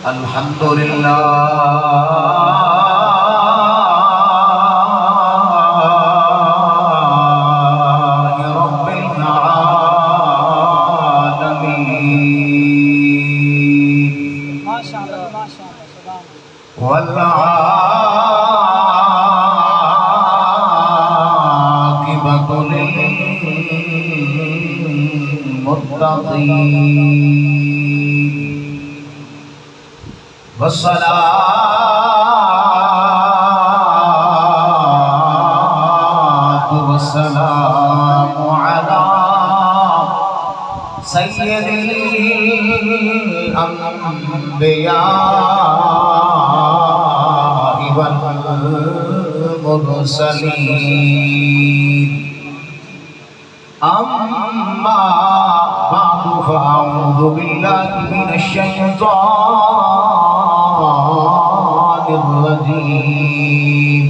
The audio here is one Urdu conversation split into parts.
الحمدللہ رب العالمین والعاقبۃ للمتقین والصلاة والسلام على سید الانبیاء والمرسلین اما بعد فاعوذ باللہ من الشیطان الرجیم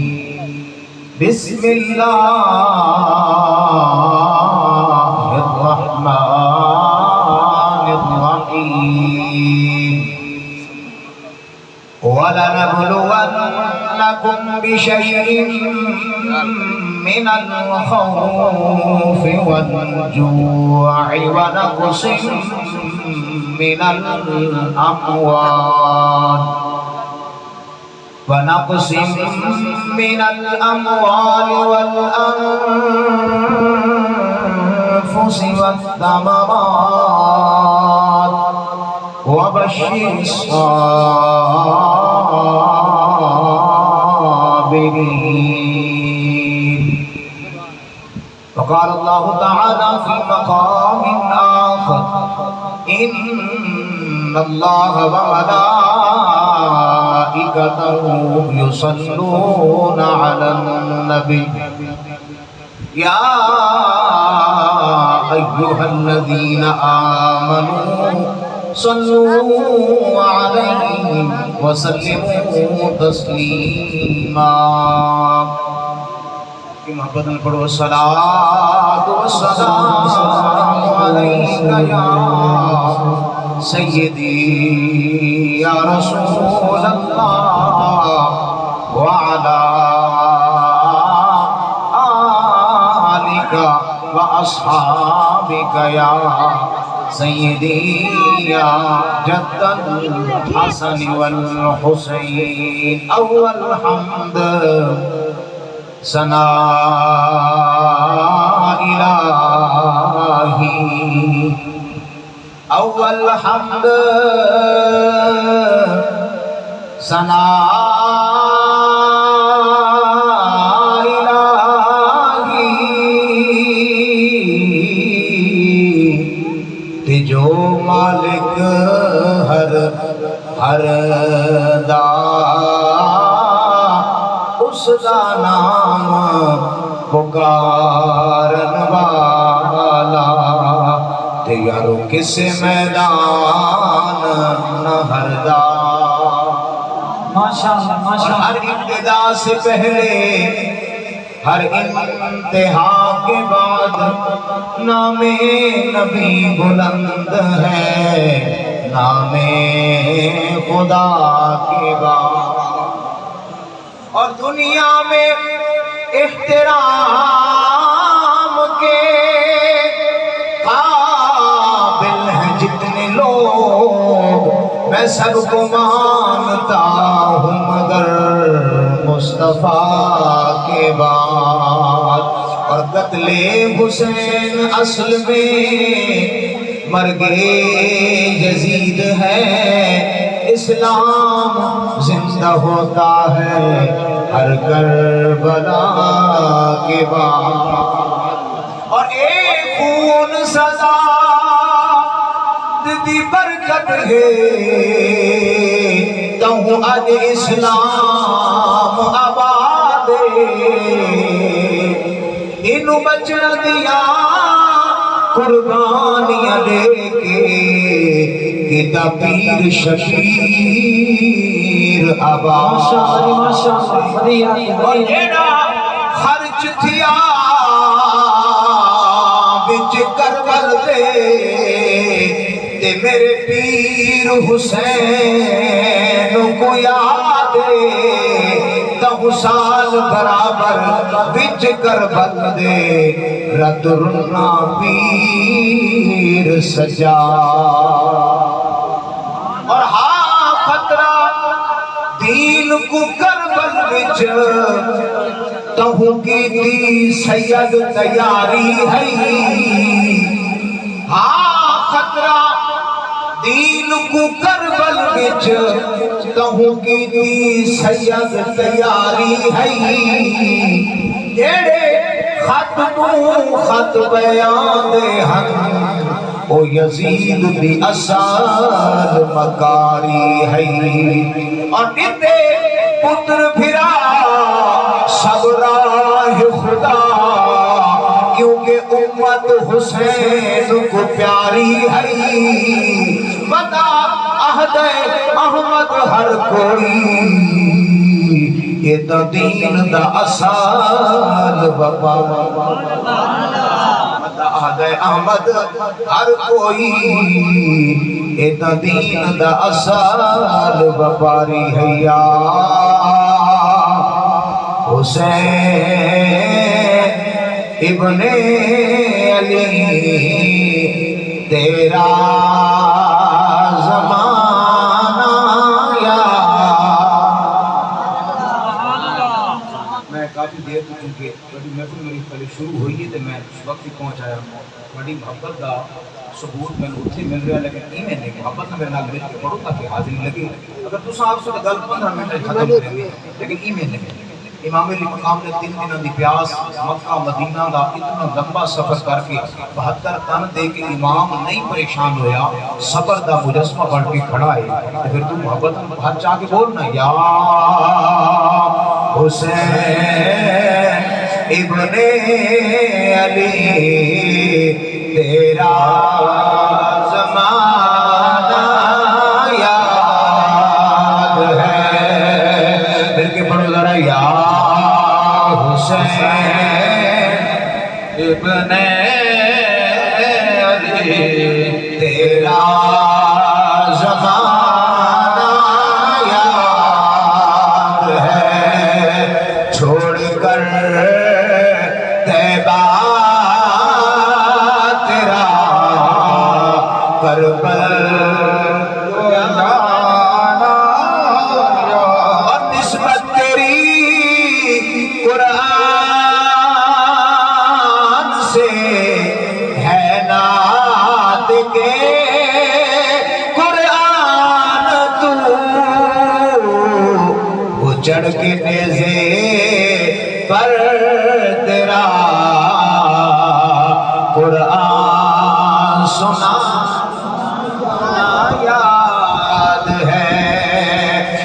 بسم اللہ الرحمن الرحیم وَلَنَبْلُوَنَّكُمْ بِشَيْءٍ مِّنَ الْخَوْفِ وَالْجُوعِ وَنَقْصٍ مِّنَ الْأَمْوَالِ وَالْأَنفُسِ وَالثَّمَرَاتِ وَبَشِّرِ الصَّابِرِينَ وقال الله تعالى في مقام آخر إن الله وملائكته يصلون على النبي يا أيها الذين آمنوا صلوا عليه وسلموا تسلیما کہ محبت میں پڑھو الصلاة والسلام علیک یا سیدی یا رسول اللہ وعلا آلک واصحابک یا سیدی یا جد الحسن والحسین اول حمد ثنا الہی اول حمد ثنا جو مالک ہر دا اس دا نام پکارن والا تے یارو کس میدان نہ ہر دا ماشاءاللہ ہر ابتدا سے پہلے ہر انتہا کے بعد نام نبی بلند ہے نام خدا کے بعد اور دنیا میں احترام کے قابل ہیں جتنے لوگ میں سب کو مانتا ہوں مگر مصطفیٰ کے بعد اور قتل حسین اصل میں مرگ یزید ہے اسلام زندہ ہوتا ہے ہر کربلا کے بعد اور ایک خون سزا دی برکت ہے تہوں اج اسلام آباد انہوں بچن دیا قربانیاں دے کے کتا پیر شبیر آباد اور جیڑا خرچ تھیا بچ کربل دے اے میرے پیر حسین کو یاد دو سال برابر وچ کربل دے رد رنا پیر سجا اور ہاں خطرہ دین کو کربل وچ تہوں کی دی سید تیاری ہے ہاں خطرہ دین کو کربل وچ تہوں کی دی سید تیاری ہے جیڑے خط تو خط بیان دے ہن او یزید دی اصال مکاری ہے اور نتے پتر پھرا سب راہ خدا کیونکہ امت حسین کو پیاری ہے بتا عہد احمد ہر کوئی یہ تو دین دا اصال وفا عہد احمد ہر کوئی یہ تو دین دا اصال وفاری ہے یا حسین ابن علی تیرا زمانہ یا میں کافی دیر تو چونکہ بڑی محفل میری پہلے شروع ہوئی ہے تو میں اس وقت ہی پہنچ آیا ہوں بڑی محبت کا ثبوت میں اتنے مل رہا ہے لیکن ایمیں نہیں محبت میں میرے نال مل کے پڑھو تاکہ حاضری لگے اگر تو صاحب سے گل 15 منٹ ختم ہو رہی ہے لیکن ایمیں نہیں امام علی مقام نے 3 دنوں دی پیاس مکہ مدینہ دا اتنا لمبا سفر کر کے 72 تن دے کے امام نہیں پریشان ہویا صبر دا مجسمہ بن کے کھڑا ہے تو پھر تو محبت ہاتھ چاہ کے بولنا یا حسین ابن علی تیرا زمانہ یاد ہے مل کے پڑھو ذرا یا حسین ابن علی تیرا زمانہ یاد ہے چھوڑ کر طیبہ تیرا کربل اور نسبت تیری قرآن سے ہے نعت کے قرآن تو وہ چڑھ کے نیزے پر تیرا قرآن سنا یاد ہے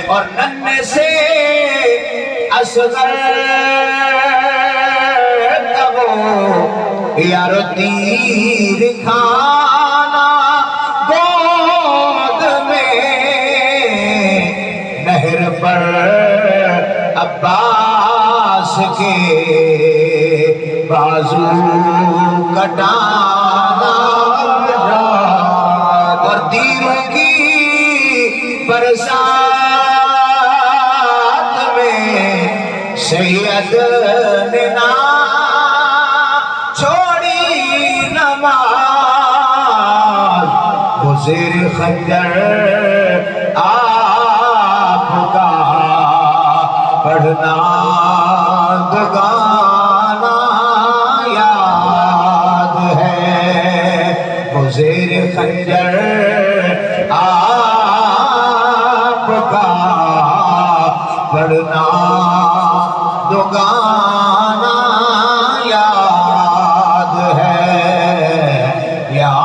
اور ننھے سے اصغر تبو یار تیر کھانا گود میں نہر پر عباس کے بازو کٹانا اور تیروں کی برسات میں سید نے نہ چھوڑی نماز وہ زیر خنجر آپ کا پڑھنا دگانا یاد ہے وہ زیر خنجر آپ کا پڑھنا دگانا یاد ہے یا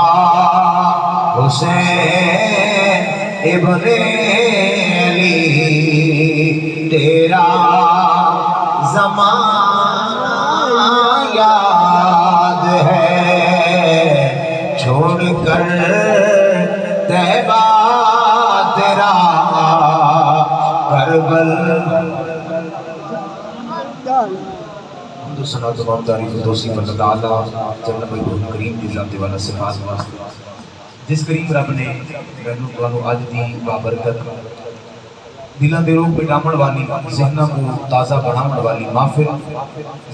حسین ابن علی تیرا زمانہ یاد ہے چھوڑ کر طیبہ تیرا کربل حمد و ثنا تمام تعریف و توصیف اللہ تعالی جل مجدہ کریم کی ذات والا صفات واسطے جس کریم رب نے مینوں تانوں اج دی بابرکت دلاں دے روح مٹاون والی ذہناں کو تازہ بناون والی محفل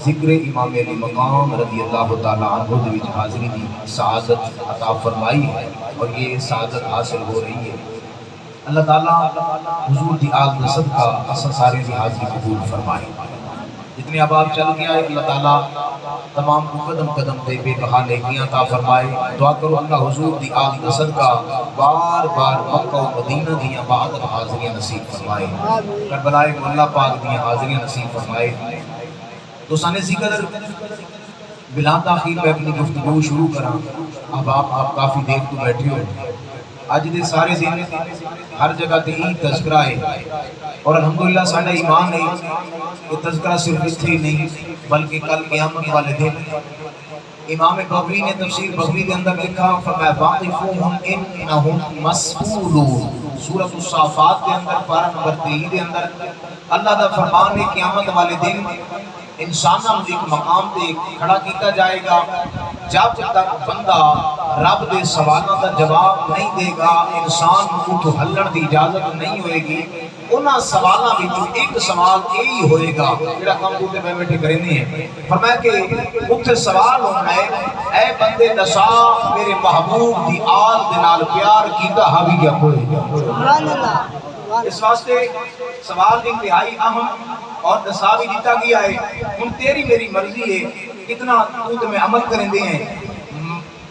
ذکر امام علی مقام رضی اللہ تعالی عنہ دے وچ حاضری دی سعادت عطا فرمائی ہے، اور یہ سعادت حاصل ہو رہی ہے۔ اللہ تعالیٰ حضور دی آگ دا صدقہ اساں سارے دی حاضری قبول فرمائے۔ جتنے احباب چل کے آئے اللہ تعالیٰ تمام کو قدم قدم تے بے بہا نیکیاں عطا فرمائے۔ دعا کرو اللہ حضور دی آگ دا صدقہ بار بار مکہ و مدینہ دی بعد حاضریاں نصیب فرمائے، کربلا مولا پاک دی حاضریاں نصیب فرمائے۔ تو سانے سی قدر بلا تاخیر میں اپنی گفتگو شروع کراں۔ احباب آپ کافی دیر تو بیٹھے ہو، آج دے سارے دن ہر جگہ تے ہی تذکرہ ہے، اور الحمدللہ ساڈا ایمان ہے کہ تذکرہ صرف اتنے ہی نہیں بلکہ کل قیامت والے دن امام بغوی نے تفسیر بغوی کے اندر لکھا فرمایا واقفوہم انہم مسئولون، سورۃ الصافات کے اندر پارہ نمبر 23 کے اندر اللہ دا فرمان ہے قیامت والے دن انسانوں ایک مقام تے کھڑا کیتا جائے گا، جب تک بندہ رب دے سوالوں کا جواب نہیں دے گا انسان کو ہلن دی اجازت نہیں ہوئے گی۔ انہاں سوالاں وچوں ایک سوال یہی ہوئے گا جڑا کم کو تے بیٹھے کرنے ہیں، فرمایا کہ اوتھے سوال ہونا ہے اے بندے دسا میرے محبوب دی آل دے نال پیار کیتا ہاوی کیا کوئی؟ سبحان اللہ۔ اس واسطے سوال انتہائی اہم اور دسا بھی دیتا گیا ہے، ہن تیری میری مرضی ہے کتنا تو میں عمل کریں دے ہیں۔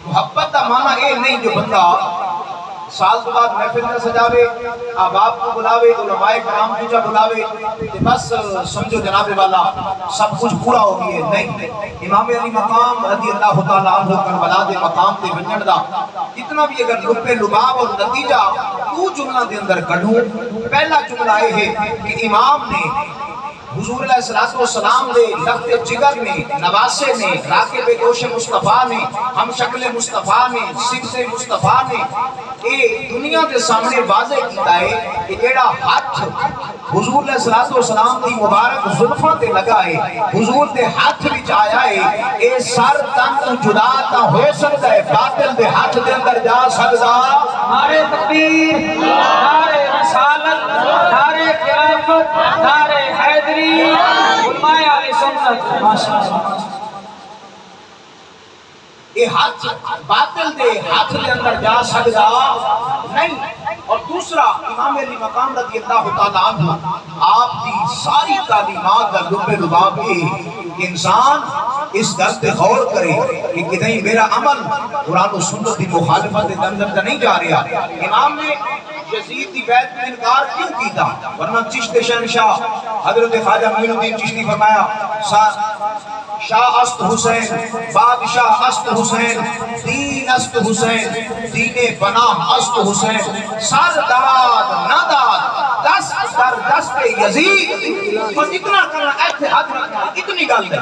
محبت دا معنی اے نہیں جو بندہ سال کے بعد محفل نہ سجاوے، احباب کو بلاوے، علماء کرام کو جا بلاوے بس سمجھو جناب والا سب کچھ پورا ہو گئی ہے، نہیں۔ امام علی مقام رضی اللہ تعالیٰ عنہ کربلا دے مقام تے ونجن دا جتنا بھی اگر لبے لباب اور نتیجہ تو جملہ دے اندر کڈھوں، پہلا جملہ یہ ہے کہ امام نے حضور علیہ السلام نے لخت جگر میں نواسے نے راکب دوش مصطفیٰ نے ہم شکل مصطفیٰ نے صفت مصطفیٰ نے اے دنیا کے سامنے واضح کیتا ہے کہ جیڑا ہاتھ حضور علیہ السلام کی مبارک زلفاں تے لگا ہے، حضور دے ہاتھ وچ آیا ہے، اے سر تن تو جدا تا ہو سکتا ہے، باطل دے ہاتھ دے اندر جا سکتا۔ نعرہ تکبیر، نعرہ رسالت، نعرہ خلافت، نعرہ حیدری، علماء اہل سنت، ماشاءاللہ۔ یہ ہاتھ باطل دے ہاتھ دے اندر جا سکتا نہیں۔ اور دوسرا امام علی مقام رضی اللہ تعالیٰ عنہ آپ دی ساری تعلیمات کا لب لباب ہے کہ انسان اس گل پہ غور کرے کہ کہیں میرا عمل قرآن و سنت کی مخالفت اندر نہیں جا رہا۔ امام نے یزید دی بیعت کا انکار کیوں کیتا؟ ورنہ چشت شہنشاہ حضرت خواجہ معین الدین چشتی فرمایا شاہ است حسین بادشاہ است حسین دین است حسین دین پناہ است حسین سر داد نہ داد دست در دست یزید، اور اتنا کرنا ایسے حد رکھنا اتنی گل ہے۔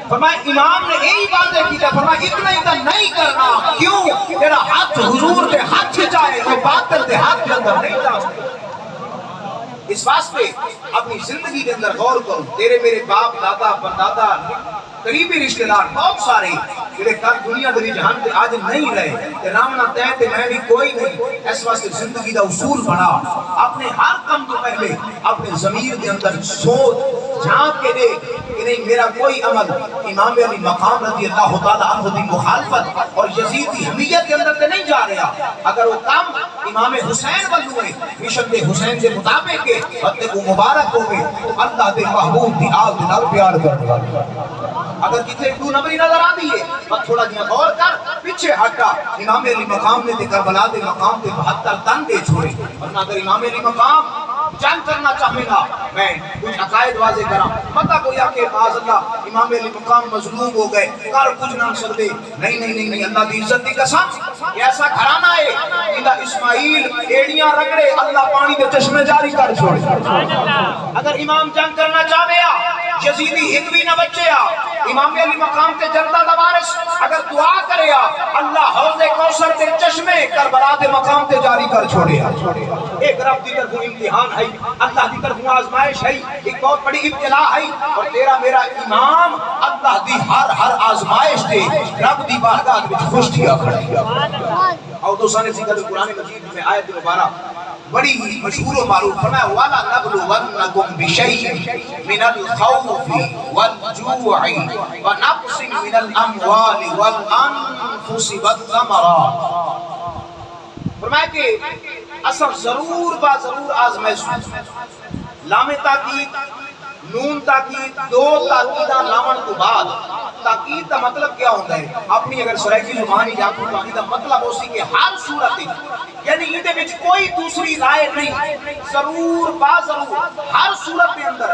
فرمایا امام نے یہی واضح کیا، فرمایا اتنا ہی نہیں کرنا، کیوں؟ تیرا ہاتھ حضور کے ہاتھ جائے تو باطل کے ہاتھ کے اندر نہیں جا سکتا۔ اس واسطے اپنی زندگی کے اندر غور کرو، تیرے میرے باپ دادا پردادا قریبی رشتہ دار بہت سارے جڑے کل دنیا دے جہان تے آج نہیں رہے، رامنا تے تے میں بھی کوئی نہیں۔ اس واسطے زندگی دا اصول بنا، اپنے ہر کام تو پہلے اپنے ضمیر کے اندر سوچ جھانک کے دیکھ کہ نہیں میرا کوئی عمل امام علی مقام رضی اللہ تعالیٰ عنہ دی مخالفت اور یزید کی حمیت کے اندر تے نہیں جا رہا۔ اگر وہ کام امام حسین والو ہے مشن دے حسین کے مطابق کے وقت کو مبارک ہوئے تو اللہ دے محبوب دی آل دے نال پیار کرنے والی۔ اگر کسی دو نمبری نظر آ دیئے بس تھوڑا جہاں غور کر پیچھے ہٹا، امام علی مقام نے کربلا دے مقام دے 72 تن دے چھوڑے، ورنہ اگر امام علی مقام جنگ کرنا چاہے گا میں کچھ عقائد واضح کرا پتہ کوئی کہ معاذ اللہ امام علی مقام مظلوم ہو گئے کر کچھ نہ سکتے، نہیں اللہ دی عزت دی قسم یہ ایسا گھرانہ ہے انہا اسماعیل ایڑیاں رگڑے اللہ پانی دے چشمے جاری کر چھوڑے۔ اگر امام جنگ کرنا چاہے یزیدی ایک بھی نہ بچے امام علی مقام تے جلدہ دوارس اگر دعا کرے اللہ حوض کوثر تے چشمے کربلا دے مقام تے جاری کر چھوڑے۔ ایک رب دی طرف امتحان ہے، اللہ دی طرف آزمائش ہے، ایک بہت بڑی ابتلا ہے، اور تیرا میرا امام اللہ دی ہر آزمائش دے رب دی بارگاہ وچ خوش تھیا کھڑا۔ اور دوستان اسی قدر قرآن مجید میں آیت مبارک بڑی مشہور و معروف فرمایا وَلَا نَبْلُوَنَّكُمْ بِشَيْءٍ مِنَ الْخَوْفِ وَالْجُوعِ وَنَقْصٍ مِنَ الْأَمْوَالِ وَالْأَنفُسِ وَالثَّمَرَاتِ. فرمایا کہ اصل ضرور با ضرور آزمائش لام تاکید نون تاکید دو تاکیدہ لامن کو بعد تاکید کا مطلب کیا ہوتا ہے اپنی اگر سرائکی زبانی جاکو تاکید کا مطلب اسی کہ ہر صورت یعنی یہ وچ کوئی دوسری رائے نہیں ضرور با ضرور ہر صورت کے اندر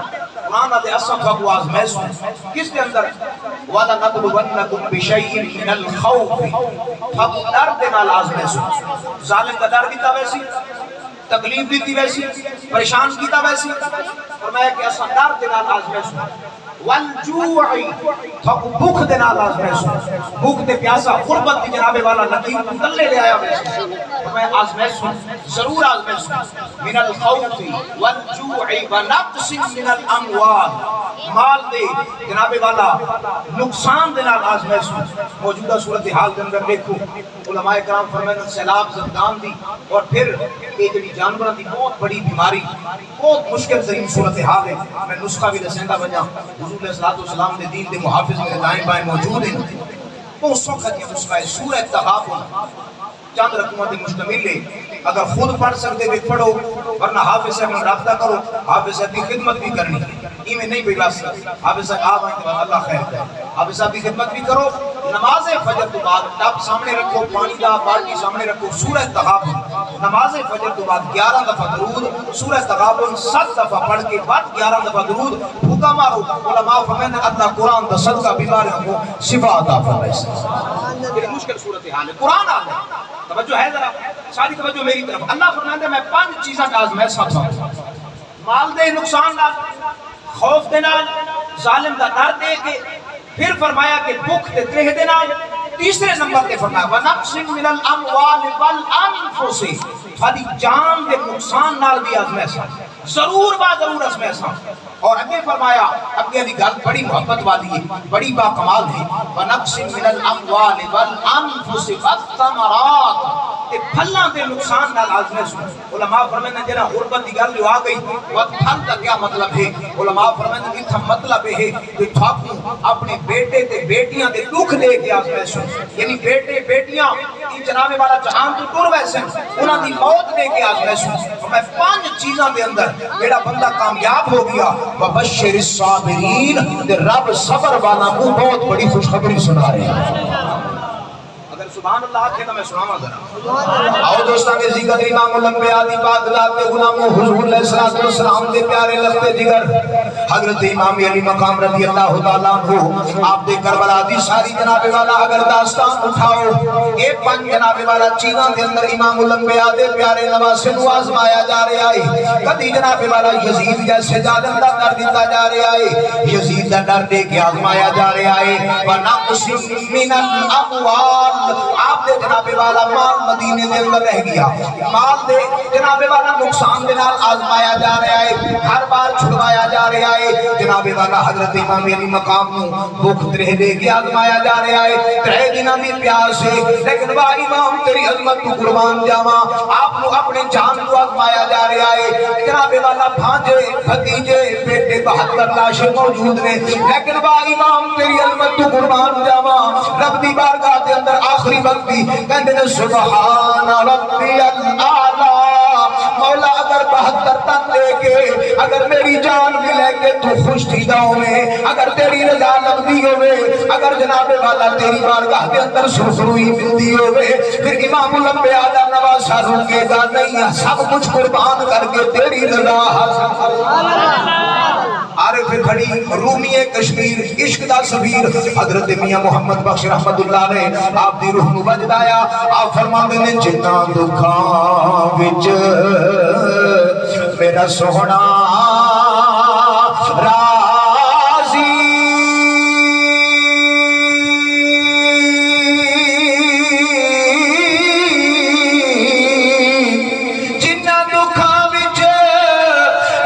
قرآن دے اصل کو آزمائش کس کے اندر وَلَا نَبْلُوَنَّكُمْ بِشَيْءٍ مِنَ الْخَوْفِ ہم ڈر دے نال آزمائش ظالم کا ڈر دیتا ویسی تکلیف دیتی ویسی پریشان کیتا ویسی فرمایا کہ اساں ڈر دے نال آزمائش والجوع تھک بھوک دے نال آزمائش بھوک تے پیاسا غربت دی جناب والا لطیف کلے لے آیا ویسی فرمایا آزمائش ضرور آزمائش من الخوف والجوع ونقص من الاموال مال دے جناب والا نقصان دے نال آزمائش موجودہ صورتحال کے اندر دیکھو علماء کرام فرمائیں سیلاب زدگان دی اور پھر یہ جڑی جانوراں دی بہت بڑی بیماری بہت مشکل ترین صورتحال ہے میں نسخہ بھی دسیندا بنیا حضور علیہ السلام دے دین دے محافظ میرے دائیں بائیں موجود ہیں بہت سوکھا کی نسخہ ہے سورہ تغابن چند رقموں دی مشتمل ہے اگر خود پڑھ سکتے بھی پڑھو ورنہ حافظ صاحب میں رابطہ کرو حافظ صاحب کی خدمت بھی کرنی یہ میں نہیں بھی واسطہ حافظ صاحب آپ آئیں کہ اللہ خیر کرے حافظ صاحب کی خدمت بھی کرو نماز فجر تو بعد ٹاپ سامنے رکھو پانی کا بالٹی سامنے رکھو سورہ تغابن نماز فجر تو بعد 11 دفعہ درود سورہ تغابن 7 دفعہ پڑھ کے بعد 11 دفعہ درود بھوکا مارو علماء فرمائیں اللہ قرآن دا صدقہ بیماریوں کو شفا عطا فرمائے یہ مشکل صورتحال ہے قرآن آ ہے توجہ ہے ذرا ساری توجہ میری طرف اللہ فرماتا ہے میں 5 چیزاں کا آزمائش ساتھ ہوں مال دے نقصان نال خوف دے نال ظالم دا ڈر دے کے پھر فرمایا کہ بھوک تے ترہ دے نال تیسرے نمبر تے فرمایا وَنَقْصٍ مِنَ الْأَمْوَالِ وَالْأَنفُسِ تھوڑی جان دے نقصان نال بھی آزمائش ضرور با ضرور آزمائش اور اگے فرمایا اگے علی گل بڑی محبت والی ہے بڑی با کمال ہے وَنَقْصٍ مِنَ الْأَمْوَالِ وَالْأَنفُسِ وَالثَّمَرَاتِ تے پھلاں دے نقصان نال آزمائش علماء فرمائیں جنہاں غربت دی گل جو آ گئی وہ پھل کا کیا مطلب ہے علماء فرمائیں کہ تھا مطلب ہے کہ تھاکو اپنے بیٹے تے بیٹیاں دے دکھ لے کے آزمائش یعنی بیٹے بیٹیاں یہ جناب والا جہان تو ٹر ویسے انہاں دی موت لے کے آزمائش میں 5 چیزاں دے اندر جیڑا بندہ کامیاب ہو گیا وَبَشِّرِ الصَّابِرِينَ رب صبر والا کو بہت بڑی خوشخبری سنا رہے ہیں سبحان اللہ کہ میں سناواں ذرا آؤ دوستاں کے ذکر امام الانبیاء دی بادلات کے غلاموں حضور علیہ السلام دے پیارے لفتے جگر حضرت امام علی مقام رضی اللہ تعالیٰ عنہ آپ دے کربلا دی ساری جناب والا اگر داستان اٹھاؤ ایک 5 جناب والا چیزاں دے اندر امام الانبیاء دے پیارے نواسے نو آزمایا جا رہا ہے کدی جناب والا یزید جیسے ظالم دا کر دیتا جا رہا ہے یزید دا ڈر دے کے آزمایا جا رہا ہے وَنَقْصٍ مِنَ الْأَمْوَالِ آپ دے جناب والا مال مدینے دے اندر رہ گیا مال دے جناب والا نقصان دے نال آزمایا جا رہا ہے ہر بار چھڑوایا جا رہا ہے جناب والا حضرت امام علی مقام نو بھوک ترہ دے کے آزمایا جا رہا ہے 3 دنوں دی پیاس ہے لیکن وا امام تیری عظمت تو قربان جاواں آپ نو اپنے جان کو آزمایا جا رہا ہے جناب والا بھانجے بھتیجے بیٹے 72 لاشیں موجود نے لیکن وا امام تیری عظمت تو قربان جاواں رب دی بارگاہ دے اندر آخری وقت بھی کہتے ہیں سبحان ربی الاعلیٰ مولا اگر 72 تن لے کے اگر میری جان بھی لے کے تو خوش تھی جاؤں میں اگر تیری رضا لگتی ہوئے اگر جناب والا تیری بارگاہ کے اندر سرسروئی ملتی ہوئے پھر امام الانبیاء دا نواسا رکے گا نہیں سب کچھ قربان کر کے تیری رضا حاصل عارف کھڑی رومی کشمیر عشق دا سبیر حضرت میاں محمد بخش رحمت اللہ نے آپ دی روح نو بجدایا آپ فرماندے نے جنہ دکھاں وچ میرا سوہنا راضی جنہ دکھاں وچ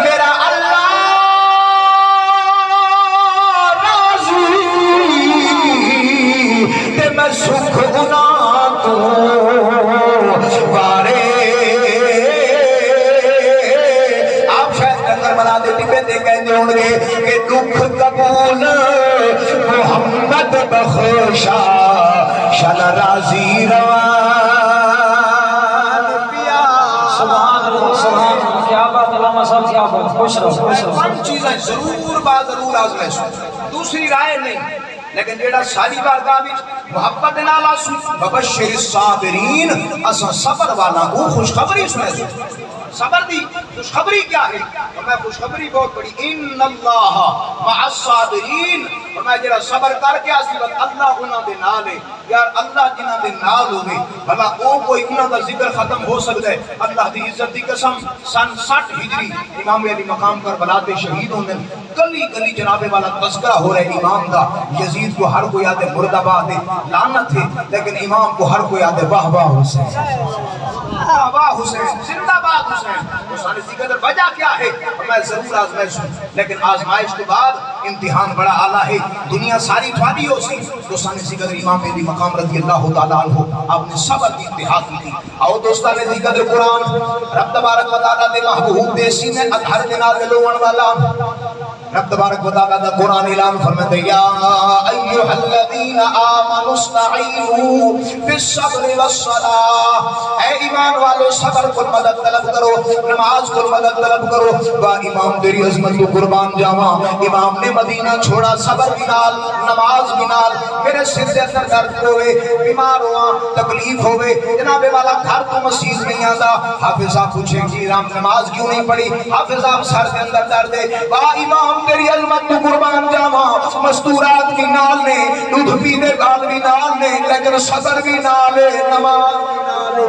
میرا اللہ راضی تے میں سکھ انہاں تو بخوشا شل راضی روان پیا سبحان اللہ سبحان اللہ، کیا بات علامہ صاحب، کیا بات، خوش رہو خوش رہو۔ پانچ چیزیں ضرور با ضرور آزمائش، دوسری رائے نہیں، لیکن جیڑا ساری بارگاہ وچ محبت نال آسو ببشر الصابرین، اساں صبر والا کو خوشخبری سنے دو۔ صبر دی خوشخبری کیا ہے؟ میں خوشخبری بہت بڑی، ان اللہ مع الصابرین، میں جڑا صبر کر کے اسی وقت اللہ انہاں دے نال ہے۔ یار اللہ جنہاں دے نال ہوے بھلا او کوئی انہاں دا ذکر ختم ہو سکتا ہے؟ اللہ دی عزت دی قسم سن 60 ہجری امام علی مقام کربلا تے شہید ہوندے، گلی گلی جناب والا تذکرہ ہو رہا ہے امام دا۔ یزید کو ہر کوئی آدھے مرد آباد ہے، لعنت ہے، لیکن امام کو ہر کوئی آدھے واہ واہ حسین، واہ واہ حسین، زندہ باد حسین۔ حسین اسی قدر وجہ کیا ہے؟ میں ضرور آزمائش ہوں، لیکن آزمائش کے بعد امتحان بڑا اعلیٰ ہے، دنیا ساری تھوڑی ہو سی۔ حسین اسی قدر امام علی مقام رضی اللہ تعالیٰ عنہ آپ نے صبر کی انتہا کی تھی۔ آؤ دوستان اسی قدر قرآن رب تبارک و تعالیٰ دے محبوب دے سینے اطہر دے نازل ہون والا رب تبارک و تعالیٰ دا قرآن اعلان فرماتے یا ایھا الذین آمنوا استعینوا بالصبر والصلاۃ، اے ایمان والو صبر کو مدد طلب کرو، نماز کو مدد طلب کرو۔ وا امام تیری عظمت کو قربان جاواں، امام نے مدینہ چھوڑا صبر بھی نال نماز بھی نال۔ میرے سر دے اندر درد ہوئے، بیمار ہوا، تکلیف ہوئے، جناب والا گھر تو مسجد نہیں آتا، حافظ صاحب پوچھے کہ رام نماز کیوں نہیں پڑھی؟ حافظ صاحب سر دے اندر درد ہے، وا امام تیری عظمت کو قربان جاواں، مستورات بھی نال نے، دودھ پینے گال بھی نال نے، لیکن صبر بھی نال ہے، نماز بھی نال ہے۔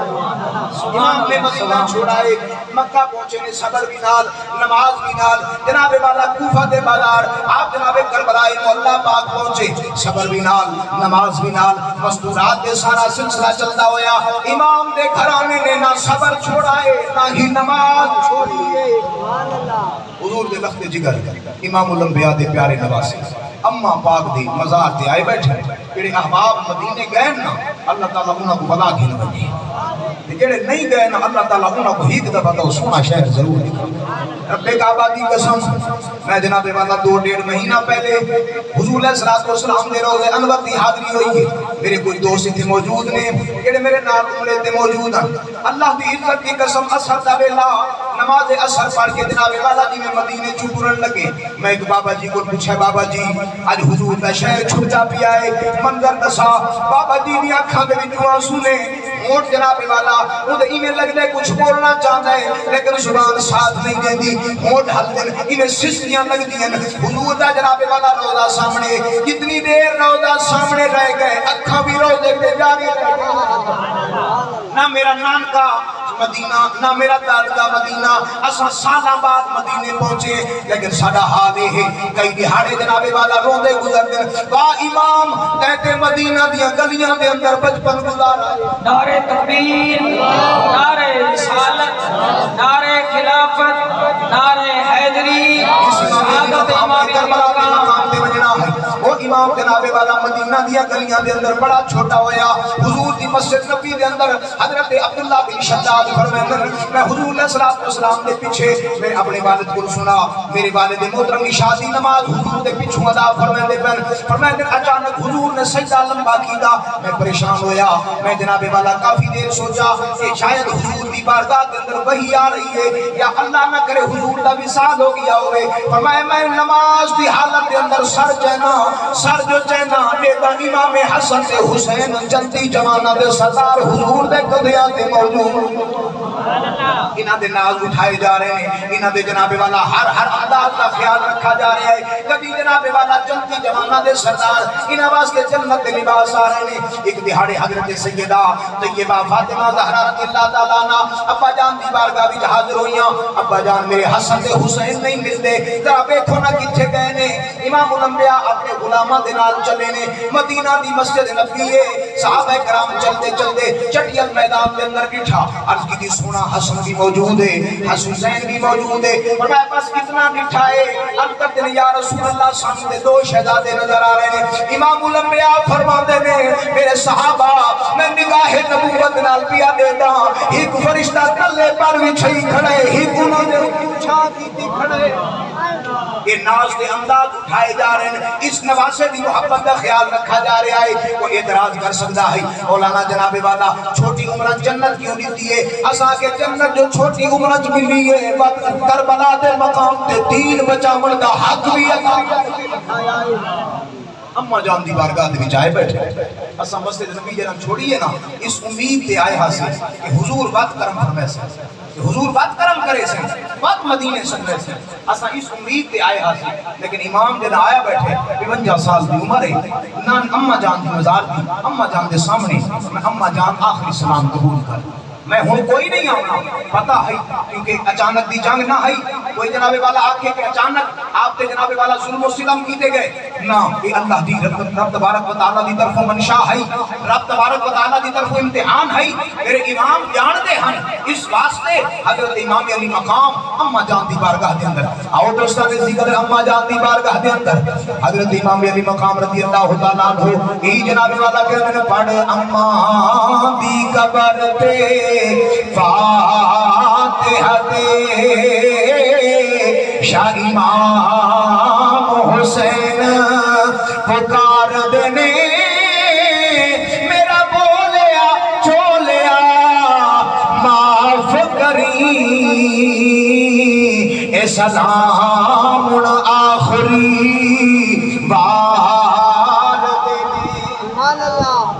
امام نے مدینہ چھوڑائے، مکہ پہنچے نے، صبر بھی نال نماز بھی نال۔ جناب والا کوفہ دے بازار آپ جناب کربلا مولا پاک پہنچے، صبر بھی نال نماز بھی نال، مستورات دے سارا سلسلہ چلتا ہویا۔ امام دے گھرانے نے نہ صبر چھوڑائے نہ ہی نماز چھوڑیے۔ حضور دے لخت جگر امام الانبیاء دے پیارے نواسے اماں پاک دی مزار تے آئے بیٹھے، جڑے احباب مدینے گئے نا اللہ تعالیٰ انہاں کو بلا گھن بنے، جڑے نہیں گئے نا اللہ تعالیٰ انہاں کو ہی دفعہ تو سونا شہر ضرور دکھا۔ رب کعبہ دی قسم میں جناب والا 2-1.5 مہینہ پہلے حضور علیہ السلام دے روزے انور دی حاضری ہوئی ہے، میرے کوئی دوست تھے موجود نے جڑے میرے نال عمرے تے موجود ہیں۔ اللہ دی عزت کی قسم اثر دا ویلا نماز اثر پڑھ کے جناب والا جی میں مدینے چوں ٹرن لگے، میں ایک بابا جی کو پوچھا بابا جی اج حضور دا شہر چھٹا پیا ہے، منظر دسا۔ بابا جی دی اکھاں دے وچوں آنسو نے، موٹ جناب والا اودے ایویں لگدا ہے کچھ بولنا چاہندا ہے لیکن زبان ساتھ نہیں دیندی، موٹ ہل دین ایویں سستیاں لگدیاں۔ حضور دا جناب والا روضہ سامنے، جتنی دیر روضہ سامنے رہ گئے اکھاں بھی روضے تے جاری رہ گئے۔ نہ میرا نانکا مدینہ نہ میرا دادکا مدینہ، اساں سالاں بعد مدینے پہنچے، لیکن ساڈا حال یہ ہے کئی دہاڑے جناب والا روندے گزردے۔ واہ امام کہتے مدینہ دیاں گلیاں دے اندر بچپن گزارا۔ نعرہ تکبیر، نعرہ رسالت، نعرہ خلافت، نعرہ حیدری، شہادت امام کربلا کا مقام تے وجنا ہے۔ وہ امام جناب والا مدینہ دیا گلیاں دے اندر بڑا چھوٹا ہویا۔ حضور دی مسجد نبی دے اندر حضرت عبداللہ بن شداد فرماتے ہیں میں حضور علیہ السلام دے پیچھے میں اپنے والد کو سنا، میرے والد محترم کی شادی نماز حضور دے پیچھے ادا فرماتے ہیں اچانک حضور نے سجدہ لمبا کیتا، میں پریشان ہویا، میں جناب والا کافی دیر سوچا کہ شاید حضور دی بارگاہ کے اندر وحی آ رہی ہے یا اللہ نہ کرے حضور دا وصال ہو گیا ہوئے۔ فرمایا میں نماز دی حالت کے اندر سر جو چینا نیتا امام حسن تے حسین جلدی جمانہ دے سردار حضور دے قدیاں تے موجود، انہاں دے ناز اٹھائے جا رہے ہیں، انہاں دے جناب والا ہر انداز کا خیال رکھا جا رہا ہے۔ کبھی جناب والا جلدی جمانہ دے سردار انہاں واسطے جنت دے لباس آ رہے ہیں۔ ایک دہاڑے حضرت سیدہ طیبہ فاطمہ زہرا رضی اللہ تعالیٰ عنہ ابا جان دی بارگاہ وچ حاضر ہوئیاں، ابا جان میرے حسن تے حسین نہیں ملدے، ذرا ویکھو نہ کتھے گئے نے۔ امام الانبیاء اپنے غلاماں دے نال چلے نے، مدینہ دی مسجد نبوی ہے، صحابہ کرام چلتے چلتے چٹیل میدان کے اندر بٹھا، عرض کی سونا حسن بھی موجود ہے، حسین بھی موجود ہے، فرمایا بس کتنا بٹھا ہے؟ عرض کرتے ہیں یا رسول اللہ سامنے 2 شہزادے نظر آ رہے ہیں۔ امام الانبیاء فرماتے ہیں میرے صحابہ میں نگاہ نبوت نال پیا دیتا، ایک فرشتہ تلے پر وچھئی کھڑے، ایک انہوں نے چھا کی کھڑے۔ یہ ناز دے انداز اٹھائے جا رہے ہیں، اس نواسے دی محبت کا خیال رکھا جا رہا ہے۔ وہ اعتراض کر سکتا ہے مولانا جناب والا چھوٹی عمر جنت کیوں دیتی ہے؟ اساں کے جنت جو چھوٹی عمر ملی ہے کربلا دے مقام تے دین بچاون دا حق بھی ہے۔ اما جان دی بارگاہ دے وچ آئے بیٹھے اساں مسجد نبی جنم چھوڑیے نا اس امید تے آئے ہاں سے کہ حضور بات کرم فرمائے سے، کہ حضور بات کرم کرے سے، بات مدینے سن رہے سے، اساں اس امید تے آئے ہاں سے۔ لیکن امام جنہ آیا بیٹھے 52 سال دی عمر ہے، نان اما جان دی مزار دی، اما جان دے سامنے میں اما جان آخری سلام قبول کر، میں ہوں کوئی نہیں آنا پتہ ہے کیونکہ اچانک دی جنگ نہ ہے، کوئی جناب والا آکھے کہ اچانک آپ تے جناب والا ظلم و ستم کیتے گئے نا، یہ اللہ دی رب تبارک و تعالیٰ دی طرف منشا ہے، رب تبارک و تعالیٰ دی طرف امتحان ہے۔ میرے امام جانتے ہیں اس واسطے حضرت امام علی مقام اما جان دی بارگاہ دے اندر آؤ دوستان ذکر اما جان دی بارگاہ دے اندر حضرت امام علی مقام رضی اللہ تعالیٰ عنہ ای جناب والا کہنے پڑھ اما دی قبر تے فاتحہ دے شاہ امام حسین پکار دینے میرا بولیا چولیا معاف کری اے سلام آخری بار دینے۔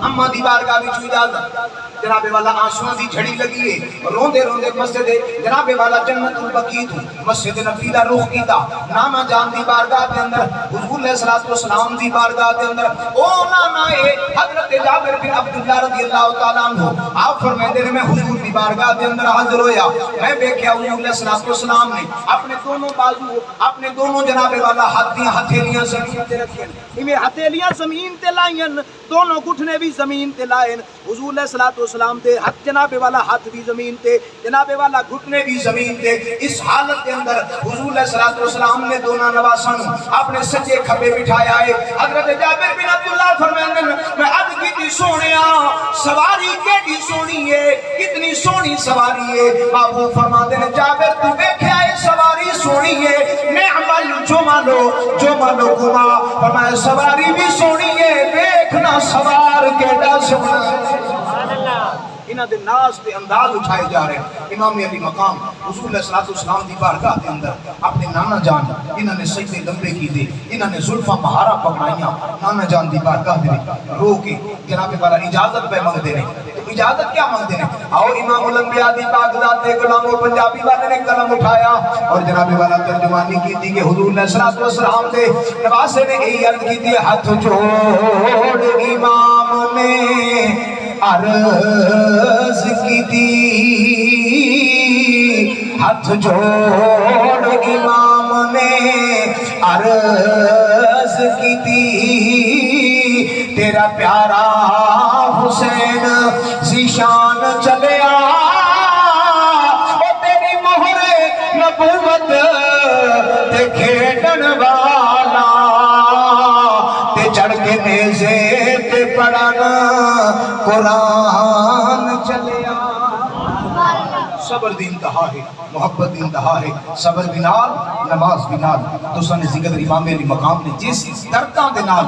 اما دی بارگاہ وچ اجازت جناب والا آنسواں دی جھڑی لگی ہے، روندے روندے مسجد جناب والا جنت البقیع تو مسجد نبوی دا رخ کیتا، نانا جان دی بارگاہ دے اندر حضور علیہ الصلوۃ والسلام دی بارگاہ دے اندر او نانا اے حضرت جابر بن عبداللہ رضی اللہ تعالیٰ عنہ آپ فرماتے ہیں میں حضور دی بارگاہ دے اندر حاضر ہویا، میں دیکھیا حضور علیہ الصلوۃ والسلام نے اپنے دونوں بازو اپنے دونوں جناب والا ہاتھ دیاں ہتھیلیاں زمین تے رکھیں، انہیں ہتھیلیاں زمین تے لائیں، دونوں گھٹنے بھی زمین تے لائیں، حضور علیہ الصلوۃ والسلام دے ہاتھ جناب والا ہاتھ بھی زمین تے جناب والا گھٹنے بھی زمین تے۔ اس حالت کے اندر حضور علیہ الصلوۃ والسلام نے دونوں نواساں اپنے سجے کھبے بٹھایا ہے۔ حضرت جابر بن عبداللہ فرماتے ہیں میں عرض کی سونیا سواری کیڑی سونی ہے، کتنی سونی سواری ہے۔ بابو فرماتے ہیں جابر تو دیکھیا ہے سواری سونی ہے، نعم الجمل گما فرمایا سواری بھی سونی ہے، دیکھنا سوار کیڑا سونا ہے۔ انہاں دے ناز دے انداز اٹھائے جا رہے ہیں۔ امام علی مقام حضور علیہ السلام دی بارگاہ دے اندر اپنے نانا جان انہاں نے سجدے لمبے کی دے، انہاں نے زلفاں پہارا پکڑائیاں، نانا جان دی بارگاہ دے رو کے جناب والا اجازت پہ مانگ دے رہے۔ تو اجازت کیا مانگ دے رہے؟ آؤ امام الانبیاء دی بغداد دے غلاموں پنجابی والے نے قلم اٹھایا اور جناب والا ترجمانی کی تھی کہ حضور علیہ السلام دے نواسے نے یہی عرض کی تھی ہاتھ جوڑ امام نے عرض کی تھی، ہاتھ جوڑ امام نے عرض کی تھی، تیرا پیارا حسین ذیشان چلیا او تیری مہر نبوت تے کھیڈن والا تے چڑھ کے نیزے تے پڑھن قرآن چلیا۔ صبر دی انتہا ہے، محبت دی انتہا ہے، صبر بھی نال نماز بھی نال۔ تو سن ذکر امام علی مقام نے جس درداں دے نال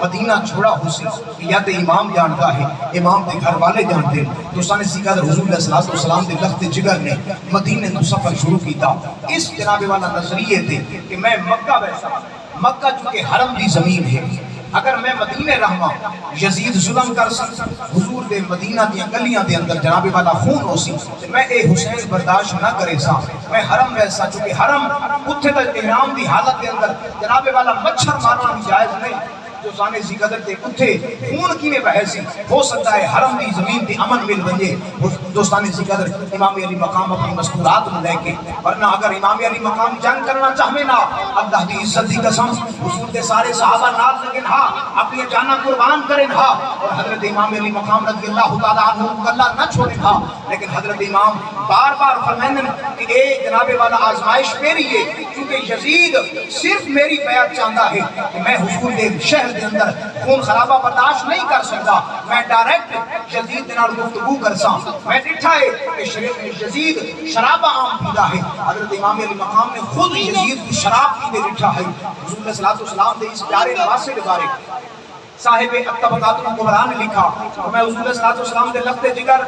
مدینہ چھوڑا ہو سی یا تے امام جانتا ہے، امام دے گھر والے جانتے ہیں۔ تو سن ذکر حضور علیہ السلام دے لخت جگر نے مدینے تو سفر شروع کیتا اس جناب والا نظریے تھے کہ میں مکہ بیٹھا، مکہ چونکہ حرم دی زمین ہے، اگر میں مدینے رہواں یزید ظلم کر سکتا، حضور دے مدینہ دیاں گلیاں دے اندر جناب والا خون ہو سی، میں اے حسین برداشت نہ کرے سا، میں حرم ویسا چونکہ حرم اتھے تک احرام دی حالت کے اندر جناب والا مچھر مارنا بھی جائز نہیں، جو سانے سی قدر تے اتھے خون کی میں بحثی ہو سکتا ہے حرم دی زمین دی امن مل بنجے۔ دوستانے سی قدر امام علی مقام اپنی مذکورات میں لے کے، ورنہ اگر امام علی مقام جنگ کرنا چاہمیں نا اللہ دی عزت دی قسم حضور دے سارے صحابہ نال لگن ہا اپنی جانا قربان کرن ہا اور حضرت امام علی مقام رضی اللہ تعالیٰ عنہ اللہ نہ چھوڑن ہا، لیکن حضرت امام بار بار فرمائیں کہ اے جناب والا آزمائش میری ہے، کیونکہ یزید صرف میری بیعت چاہتا ہے کہ میں حضور دے شہر دے اندر خون خرابہ برداشت نہیں کر سکتا، میں ڈائریکٹ یزید دے نال گفتگو کرساں۔ میں ڈٹھا ہے کہ یزید شرابہ عام پیدا ہے، حضرت امام علی مقام نے خود یزید کی شراب پیندے ڈٹھا ہے۔ حضور صلی اللہ علیہ وسلم دے اس پیارے نواسے کے بارے صاحب الطبقات الکبریٰ نے لکھا، میں حضور صلی اللہ علیہ وسلم دے لخت جگر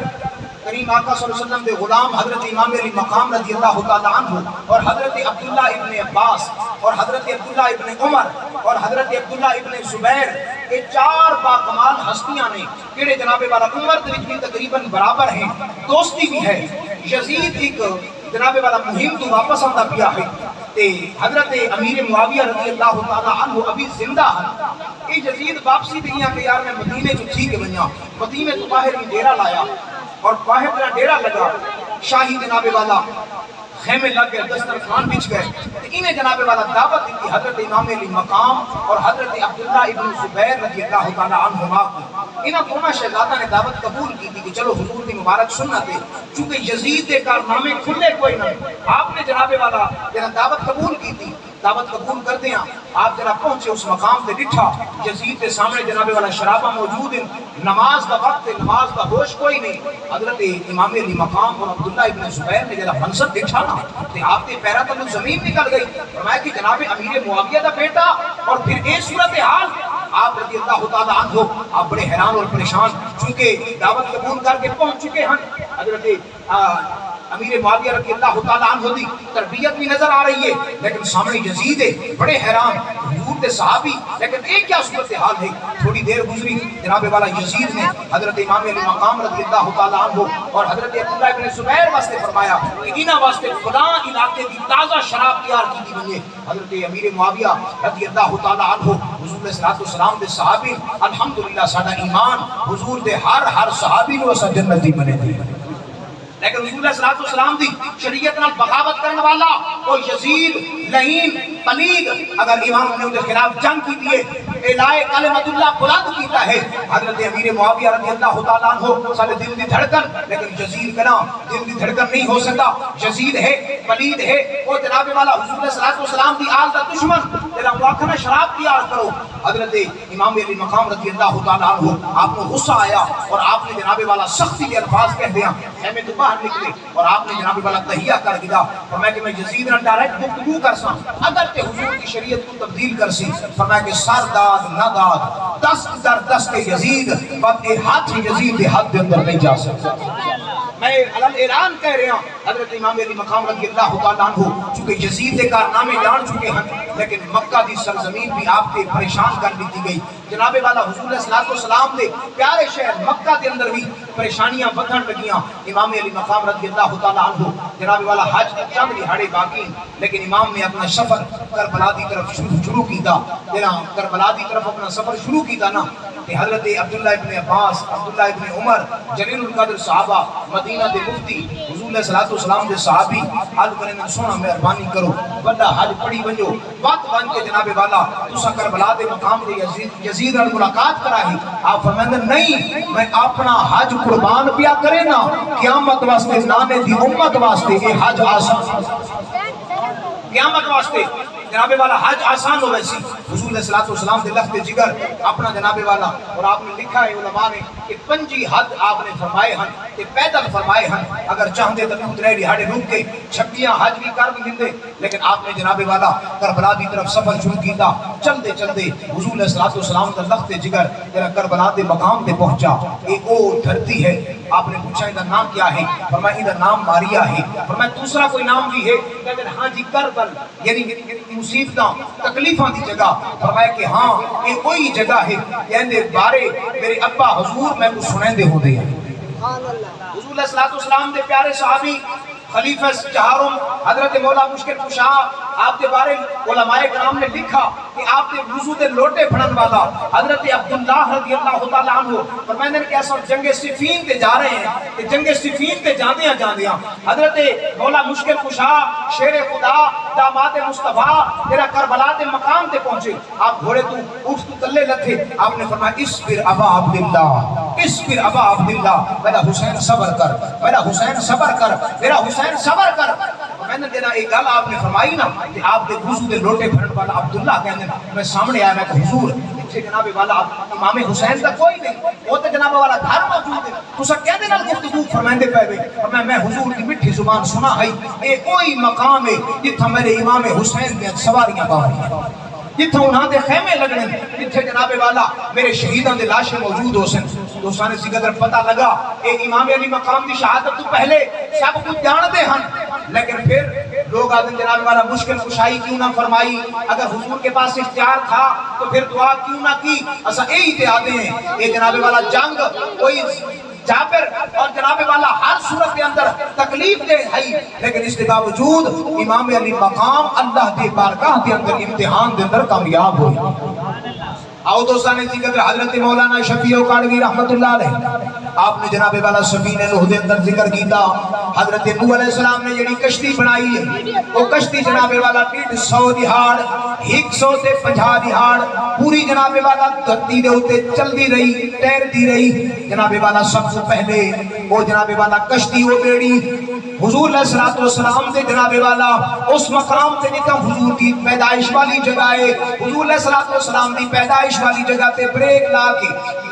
کریم آقا صلی اللہ علیہ وسلم دے غلام حضرت امام علی مقام رضی اللہ تعالیٰ عنہ اور حضرت عبداللہ ابن عباس اور حضرت عبداللہ ابن عمر اور حضرت عبداللہ ابن زبیر، یہ چار باکمال ہستیاں نے کیڑے جناب والا عمر دے وچ بھی تقریباً برابر ہیں، دوستی بھی ہے۔ یزید ایک جناب والا مہم تو واپس آندا پیا ہے تے حضرت امیر معاویہ رضی اللہ تعالیٰ عنہ ابھی زندہ ہیں۔ یہ یزید واپسی دیا کہ یار میں مدینے جو تھی کہ ونیا، مدینے تو باہر ہی ڈیرا لایا اور باہر میرا ڈیرا لگا، شاہی جناب والا خیمے لگ گئے، دسترخوان بچ گئے، انہیں جناب والا دعوت دی حضرت امام علی مقام اور حضرت عبداللہ ابن زبیر رضی اللہ تعالیٰ عنہما کو۔ انہاں دونوں شہزادہ نے دعوت قبول کی تھی کہ چلو حضور کی مبارک سنت ہے، چونکہ یزید کے کارنامے کھلے کوئی نہ، آپ نے جناب والا دعوت قبول کی تھی، دعوت قبول کر دیا، آپ جناب پہنچے اس مقام پہ ڈٹھا، یزید کے سامنے جناب والا شرابہ موجود ہے، نماز کا وقت ہے، نماز کا ہوش کوئی نہیں۔ حضرت امام علی مقام اور عبداللہ ابن زبیر نے جناب منصب ڈٹھا نا، تو آپ کے پیرا تلو زمین نکل گئی، فرمایا کہ جناب امیر معاویہ دا بیٹا، اور پھر ایک صورتحال آپ رضی اللہ تعالیٰ عنہ، آپ بڑے حیران اور پریشان، چونکہ دعوت قبول کر کے پہنچ چکے ہیں۔ حضرت امیر معاویہ رضی اللہ تعالیٰ عنہ دی تربیت بھی نظر آ رہی ہے، لیکن سامنے یزید ہے، بڑے حیران، حضور دے صحابی، لیکن ایک کیا صورتحال ہے۔ تھوڑی دیر گزری، جناب والا یزید نے حضرت امام علی مقام رضی اللہ تعالیٰ عنہ اور حضرت عبداللہ ابن زبیر واسطے فرمایا کہ انہاں واسطے فلاں علاقے کی تازہ شراب تیار کی گئی ہے۔ حضرت امیر معاویہ رضی اللہ تعالیٰ عنہ حضور صلی اللہ علیہ وسلم دے صحابی، الحمدللہ ساڈا ایمان حضور دے ہر صحابی نو اسا جنتی بنے دی، لیکن حضور صلی اللہ علیہ وسلم دی شریعت نال بغاوت کرنے والا وہ یزید لعین پلید، اگر امام نے ان کے خلاف جنگ کی دیئے، اعلائے کلمت اللہ بلند کیتا ہے۔ حضرت امیر معاویہ رضی اللہ تعالیٰ عنہ سارے دل دی دھڑکن، لیکن یزید کا نام دل دی دھڑکن نہیں ہو سکتا، یزید ہے، پلید ہے، وہ جناب والا حضور صلی اللہ علیہ وسلم دی آل دا دشمن، تیرا واقعہ شراب تیار کرو۔ حضرت امام علی مقام رضی اللہ تعالیٰ عنہ آپ کو غصہ آیا اور آپ نے جناب والا سختی کے الفاظ کہہ دیا، خیمے تو باہر نکلے اور آپ نے جناب والا تحیہ کر دیا، فرمایا کہ میں یزید نہ ڈائریکٹ گفتگو کرساں، اگر تے حضور کی شریعت کو تبدیل کرسی، فرمایا کہ سر داد نہ داد، دست در دست یزید، بات اے ہاتھ یزید دے حد دے اندر نہیں جا سکتا۔ میں اعلان کہہ رہا ہوں، حضرت امام علی مقام رضی اللہ تعالیٰ عنہ چونکہ یزید کے کارنامے جان چکے ہیں، لیکن مکہ دی سرزمین بھی آپ کے پریشان کر دیتی گئی، جناب والا حضور صلی اللہ علیہ وسلم دے پیارے شہر مکہ دے اندر بھی پریشانیاں بدھن لگیاں۔ امام علی مقام رضی اللہ تعالیٰ عنہ جناب والا حج چند دہاڑے باقی، لیکن امام نے اپنا سفر کربلا دی طرف شروع کیتا، کربلا دی طرف اپنا سفر شروع کیتا نا، کہ حضرت عبداللہ ابن عباس، عبداللہ ابن عمر، جلیل القدر صحابہ، مدینہ دے مفتی، حضور صلی اللہ علیہ وسلم دے صحابی، حج کرنے سونا مہربانی کرو، بڑا حج پڑھی ونجو، وقت بن کے جناب والا تسا کربلا دے مقام دے یزید نال ملاقات کرائی، آپ فرمائیں نہیں، میں اپنا حج قربان پیا کرے نا، قیامت واسطے نانے دی امت واسطے یہ حج آسان، قیامت واسطے جناب والا حج آسان ہو ویسی۔ حضور صلی اللہ علیہ وسلم دے لفظ جگر اپنا جناب والا، اور آپ نے لکھا ہے علماء نے کہ 5 حد آپ نے فرمائے ہیں کہ پیدل فرمائے ہیں، اگر چاہتے تو اتنے دہاڑے رک کے 26 حج بھی کر بھی دیں، لیکن آپ نے جناب والا کربلا دی طرف سفر شروع کیتا، چلتے چلتے حضور صلی اللہ علیہ وسلم کا لفظ جگر جرا کربلا دے مقام پہ پہنچا، ایک اور دھرتی ہے، آپ نے پوچھا ادھر نام کیا ہے، فرمایا ادھر نام ماریا ہے، فرمایا دوسرا کوئی نام بھی ہے، لیکن ہاں جی کربل یعنی مصیبتاں تکلیفاں دی جگہ، فرمایا کہ ہاں یہ کوئی جگہ ہے یعنی بارے میرے ابا حضور میں کو سنیں دے ہو دے ہیں۔ حضور صلی اللہ علیہ وسلم دے پیارے صحابی خلیفہ چہارم حضرت مولا مشکل کشا، آپ کے بارے علماء کرام نے لکھا کہ آپ کے وضو دے لوٹے پھڑن والا حضرت عبداللہ رضی اللہ تعالیٰ عنہ، فرمائیں کہ ایسا جنگ صفین تے جا رہے ہیں کہ جنگ صفین تے جاندیاں حضرت مولا مشکل کشا شیر خدا داماد مصطفیٰ تیرا کربلا دے مقام تے پہنچے، آپ گھوڑے تو اٹھ تو تلے لتھے، آپ نے فرمایا اصبر ابا عبداللہ، اصبر ابا عبداللہ، میرا حسین صبر کر، میرا حسین صبر کر، میرا حسین صبر کر۔ کہنے دینا ایک گل آپ نے فرمائی نا کہ آپ دے وضو دے لوٹے بھرن والا عبداللہ کہنے میں سامنے آیا میں کہ حضور اتھے جناب والا امام حسین کا کوئی نہیں وہ تو جناب والا گھر موجود ہے تو سا کہہ دینا گفتگو فرمائندے پہ گئے میں حضور کی مٹھی زبان سنا ہے اے کوئی مقام ہے جتھا میرے امام حسین دیا سواریاں باہر جتھا انہاں دے خیمے لگنے جتھے جناب والا میرے شہیدان دے لاشیں موجود ہو سن دوستانے سی قدر پتہ لگا اے امام علی مقام دی شہادت تو پہلے سب کچھ جان دے ہن لیکن پھر لوگ آدم جناب والا مشکل کشائی کیوں نہ فرمائی اگر حضور کے پاس اختیار تھا تو پھر دعا کیوں نہ کی ایسا یہی تے آتے ہیں یہ جناب والا جنگ کوئی جابر اور جناب والا ہر صورت کے اندر تکلیف دے ہے لیکن اس کے باوجود امام علی مقام اللہ دے بارگاہ دے اندر امتحان دے اندر کامیاب ہوئی آؤ دوستانے ذکر حضرت مولانا شفیع کاڑوی رحمت اللہ علیہ آپ نے جناب والا سفینہ نوح دے اندر ذکر کیتا حضرت نوح علیہ السلام نے جڑی کشتی بنائی ہے وہ کشتی جناب والا 150 دہاڑ 150 دہاڑ پوری جناب والا دھرتی دے اوتے چلدی رہی تیرتی رہی جناب والا سب سے پہلے وہ جناب والا کشتی وہ بیڑی حضور علیہ السلام دے جناب والا اس مقام تے جتا حضور دی پیدائش والی جگہ ہے حضور علیہ السلام دی پیدائش والی جگہ تے بریک لا کے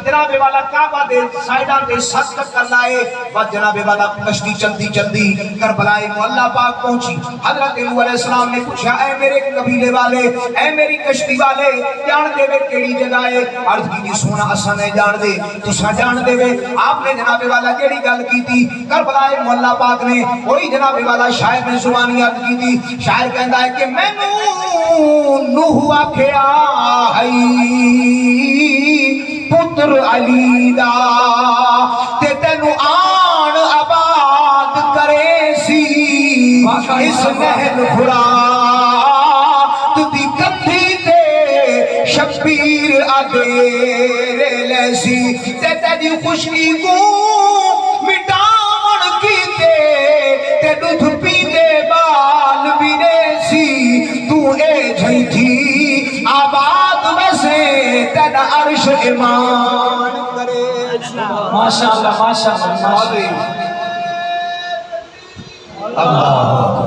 جناب والا کعبہ دے سائیڈاں تے سچ کر لائے بعد جناب والا کشتی چلتی چلتی کربلا معلیٰ پاک پہنچی حضرت نوح علیہ السلام نے پوچھا اے میرے قبیلے والے اے میری کشتی والے جان دے وے کیڑی جگہ ہے عرض کی سونا اساں نے جان دے تساں جان دے وے آپ نے جناب والا جیڑی گل کی تھی کربلا معلیٰ پاک نے وہی جناب والا شاعر نے زبانی عرض کی تھی شاعر کہندا ہے کہ مینوں نوح آکھیا ہے پتر علی دا تے تینو آن آباد کرے سی اس محل فرات دی کندھی تے شبیر آدھے لے سی تے تیری خوشی کو مٹاون کی تے دودھ پیندے بال بینے سی تو اے جھئی تھی آباد میں سے تیرا عرش ایمان کرے ماشاءاللہ ماشاءاللہ اللہ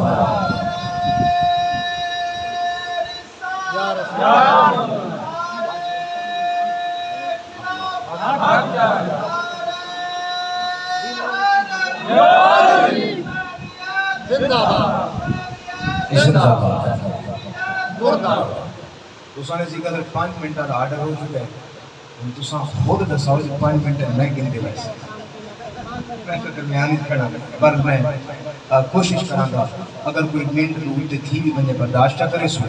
تساں سی قدر 5 منٹ دا آرڈر ہو چکا ہے ہن تساں خود دساؤ 5 منٹ میں گن دے ویسے میں تو درمیان ہی کھڑا پر میں کوشش کراں گا اگر کوئی منٹ دور تے تھی بھی بندے برداشت کرے سو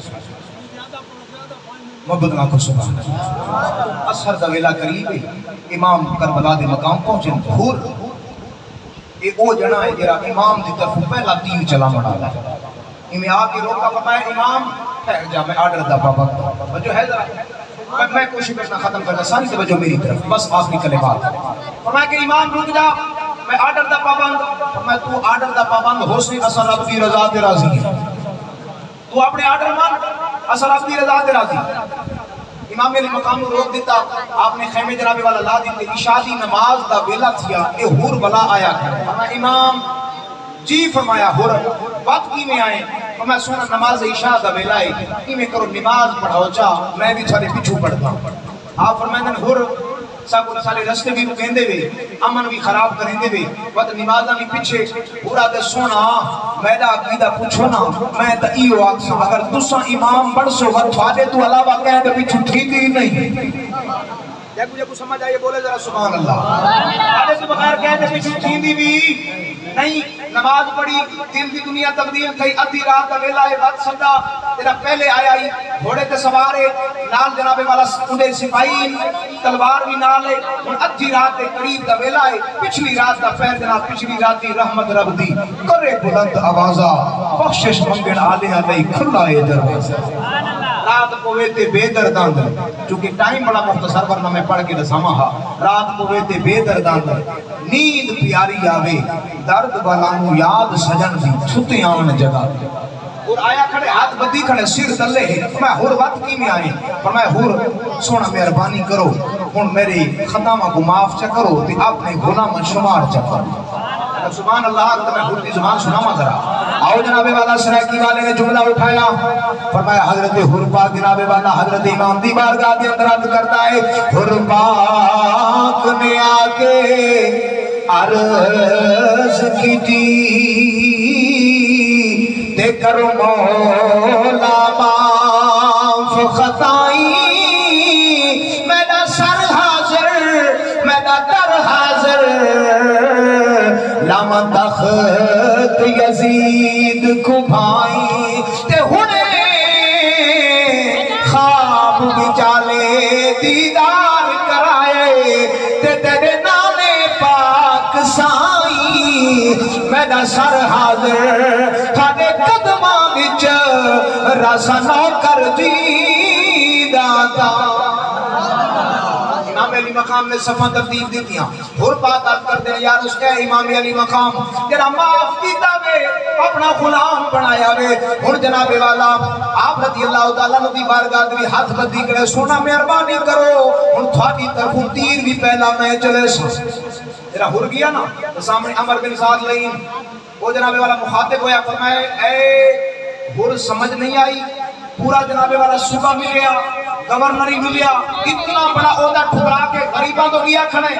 محبت نہ کو سبحان اللہ اثر دا ویلا قریب ہے امام کربلا دے مقام پہنچے ظہور یہ وہ جنا ہے جڑا امام دی طرف پہلا تیر چلا مڑا میں آ کے روکا فرمایا امام ٹھہر جا میں آرڈر دا پابند توجہ ہے ذرا میں کوشش کرنا ختم کرنا ساری توجہ میری طرف بس آخری کلمات فرمایا کہ امام رک جا میں آرڈر دا پابند فرمایا تو آرڈر دا پابند ہو سی اصل رب دی رضا تے راضی ہے تو اپنے آرڈر مان اصل رب دی رضا تے راضی امام علی مقام روک دیتا آپ نے خیمے جناب والا لا دیتے عشاء دی نماز دا ویلا تھیا اے ہور والا آیا کھڑا فرمایا امام جی فرمایا ہور بات کی میں آئے فرمایا سونا نماز عشاء دا ویلا ہے کی میں کرو نماز پڑھاؤ چاہ میں بھی تھوڑے پیچھو پڑھتا ہوں آپ فرمائیں ہور سب سالے رستے بھی رکیں دے وے امن بھی خراب کریں دے وے وقت نمازاں بھی پیچھے پورا دے سونا میرا عقیدہ پوچھو نا میں تا ایو آکسا اگر تساں امام بڑھ سو وقت فادے تو علاوہ کہہ دے پیچھو ٹھیک ہی نہیں یا کچھ سمجھ آئیے بولے ذرا سبحان اللہ فادے سے بغیر کہہ دے پیچھو ٹھیک بھی نہیں نماز پڑھی دل کی دنیا تقدیم تھی ادھی رات کا ویلا ہے وقت سدا تیرا پہلے آیا ہی گھوڑے تے سوارے نال جناب والا انڈے سپاہی تلوار بھی نال ہے ادھی رات کے قریب کا ویلا ہے پچھلی رات کا پیر جناب پچھلی رات دی رحمت رب دی کرے بلند آوازہ بخشش منگن آلے علیہ کھلا ہے دروازہ رات پوے تے بے دردان در چونکہ ٹائم بڑا مختصر ورنہ میں پڑھ کے دساما ہا رات پوے تے بے دردان در نیند پیاری آوے درد بالانو یاد سجن دی چھتے آن جگہ اور آیا کھڑے ہاتھ بدی کھڑے سیر تلے ہے فرمایا ہور وقت کی میں آئے فرمایا ہور سونا مہربانی کرو ہن میرے خطامہ کو معاف چا کرو تے اپنے غلام شمار چا کرو سبحان اللہ تو میں اردو زبان سناما ذرا. آؤ جناب والا سرائکی والے نے جملہ اٹھایا فرمایا حضرت حرپاک جناب والا حضرت امام دی بارگاہ کے اندر عرض کرتا ہے حرپاک نے آ کے عرض کی تے کرو مولا معاف خطائی میرا سر حاضر میرا در حاضر لام تخت یزید کو بھائی تے ہونے خواب بچالے دیدار کرائے تے تیرے نام پاک سائی میرا سر حاضر کھانے قدمہ بچ رسا نوکر جی داتا. امام علی مقام نے صفحہ ترتیب دیتیاں حرپاک عرض کرتے ہیں یار اس کے امام علی مقام جنہ معاف کیتا وے اپنا غلام بنایا وے. اور جناب والا آپ رضی اللہ تعالیٰ نبی بارگاہ دی ہاتھ بدی کرے سونا مہربانی کرو اور تھوڑی طرفوں تیر بھی پہلا میں چلے جنہ ہر گیا نا تو سامنے عمر بن سعد لئین وہ جناب والا مخاطب ہویا فرمائے اے ہر سمجھ نہیں آئی پورا جناب والا صبح ملیا گورنری ملیا اتنا بڑا عہدہ ٹھکرا کے غریباں تو گیا کھڑے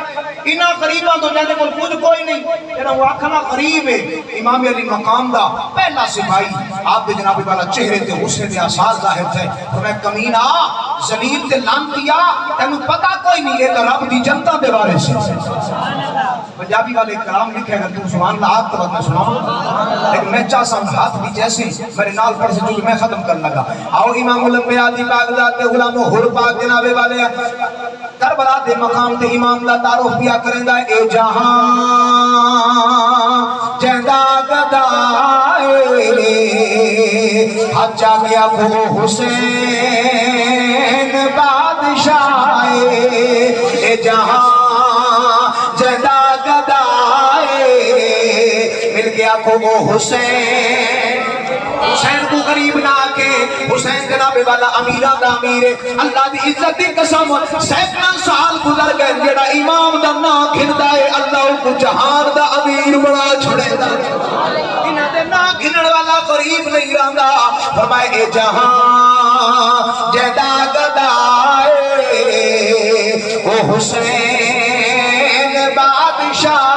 انہاں غریباں تو جانے کو کچھ کوئی نہیں جنہاں وہ آکھنا غریب ہے. امام علی مقام دا پہلا سپاہی آپ دے جناب والا چہرے تے غصے دے آثار ظاہر تھے فرمایا کمینہ ذلیل تے لعنتیا تینوں پتہ کوئی نہیں ہے تو رب دی جنتا دے بارے سے. پنجابی والے کلام لکھے اگر تم سبحان اللہ آپ تو میں سناؤں لیکن میں چاہ سا ہاتھ بھی جیسے میرے نال پر سے جو میں ختم کر لگا. آؤ امام الانبیاء دی کاغذات تے غلاموں حرپاک جناب والے کربلا دے مقام تے امام دا تعارف کیا کریں گا. اے جہاں جہدا گدائے حجا گیا کو حسین بادشاہ اے جہاں جہدا گدائے مل گیا کو حسین. حسین کو غریب نہ کے حسین جناب والا امیرہ دا امیر اللہ دی عزت دی قسم سینکڑوں سال گزر گئے جڑا امام دا نا گھندا ہے اللہ کو جہان دا امیر بنا چھڑے دا انہاں دے نا گھنن والا غریب نہیں رہندا. فرمائے اے جہاں جہدا گدائے او حسین بادشاہ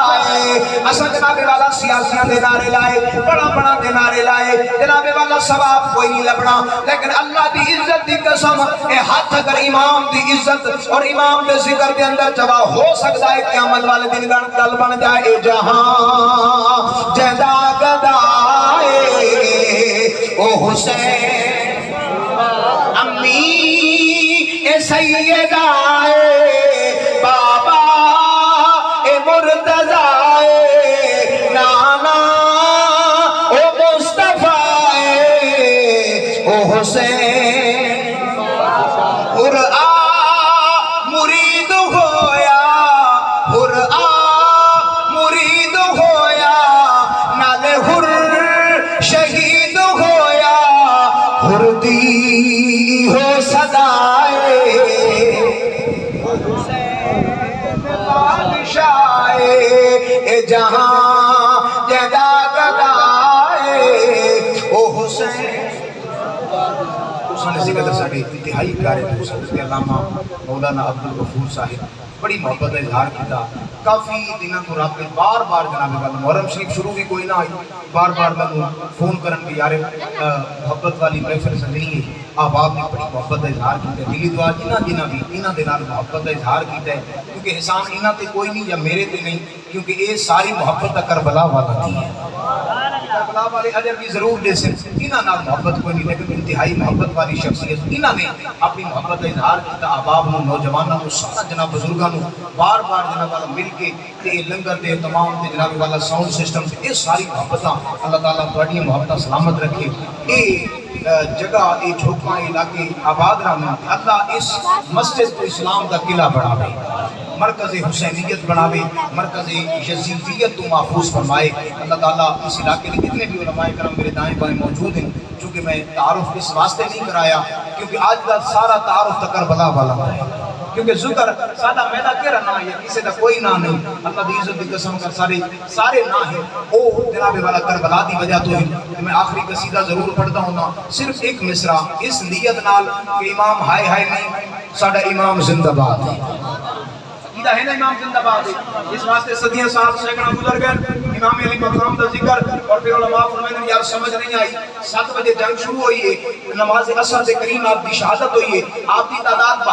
اسا جناب والا سیاسیاں دے نعرے لائے بڑا بڑا دے نعرے لائے جناب والا ثواب کوئی نہیں لبنا لیکن اللہ دی عزت دی قسم اے ہاتھ اگر امام دی عزت اور امام دے ذکر دے اندر جوا ہو سکتا ہے قیامت والے دن گل بن جائے. اے جہاں جہدا گدائے او حسین امی اے سیدہ بابا اے مرتضی نانا او مصطفیٰ او حسین قرآ مرید ہویا قرآ مرید ہویا نال ہر شہید ہویا ہر دی ہو صدائے بادشاہ اے جہاں جہدا گدائے او حسین. حسین ذکر ساڑی انتہائی پیارے دوست حضرت علامہ مولانا عبدالغفور صاحب بڑی محبت اظہار کیتا کافی دنوں کو رات میں بار بار جناب والا محرم شریف شروع بھی کوئی نہ آئی بار بار میں فون کرن کی یار محبت والی محفل سنگنی ہے احباب نے بڑی محبت اظہار کیتا ہے. دلی دعا جنہ بھی انہاں دے نال محبت اظہار کیتا ہے کیونکہ احسان انہاں تے کوئی نہیں یا میرے تے نہیں کیونکہ یہ ساری محبت کربلا والا تھی ہے. کربلا والے اجر بھی ضرور دے سکتے انہاں نال محبت کوئی نہیں لیکن انتہائی محبت والی شخصیت انہاں نے اپنی محبت اظہار کیتا احباب نو نوجواناں نو سارا جناب بزرگاں نو بار بار جناب والا مل کے تے لنگر دے تمام تے جناب والا ساؤنڈ سسٹم تے یہ ساری محبتاں اللہ تعالیٰ تہاڈیاں محبتاں سلامت رکھے. جگہ اے جھوپڑا علاقے آباد رہنا اللہ اس مسجد کو اسلام کا قلعہ بناوے مرکز حسینیت بناوے مرکز یزیدیت تو محفوظ فرمائے. اللہ تعالیٰ اس علاقے میں جتنے بھی علماء کرام میرے دائیں بائیں موجود ہیں چونکہ میں تعارف اس واسطے نہیں کرایا کیونکہ آج کا سارا تعارف کربلا والا ہے کیونکہ ذکر سادہ میرا کہہ رہا ہے کسی دا کوئی نہ نہیں اللہ دی عزت دی قسم کر سارے نہ ہیں او جناب والا کربلا دی وجہ تو ہے میں آخری قصیدہ ضرور پڑھتا ہوں نا صرف ایک مصرع اس نیت نال کہ امام ہائے ہائے نہیں ساڈا امام زندہ باد ہے عقیدہ ہے نا امام زندہ باد ہے اس واسطے صدیاں سال سینکڑا گزر گئے امام علی مقام دا ذکر اور پھر علماء فرمائے یار سمجھ نہیں آئی 7 بجے جنگ شروع ہوئی ہے نماز عصر سے کریم آپ کی شہادت ہوئی ہے آپ کی تعداد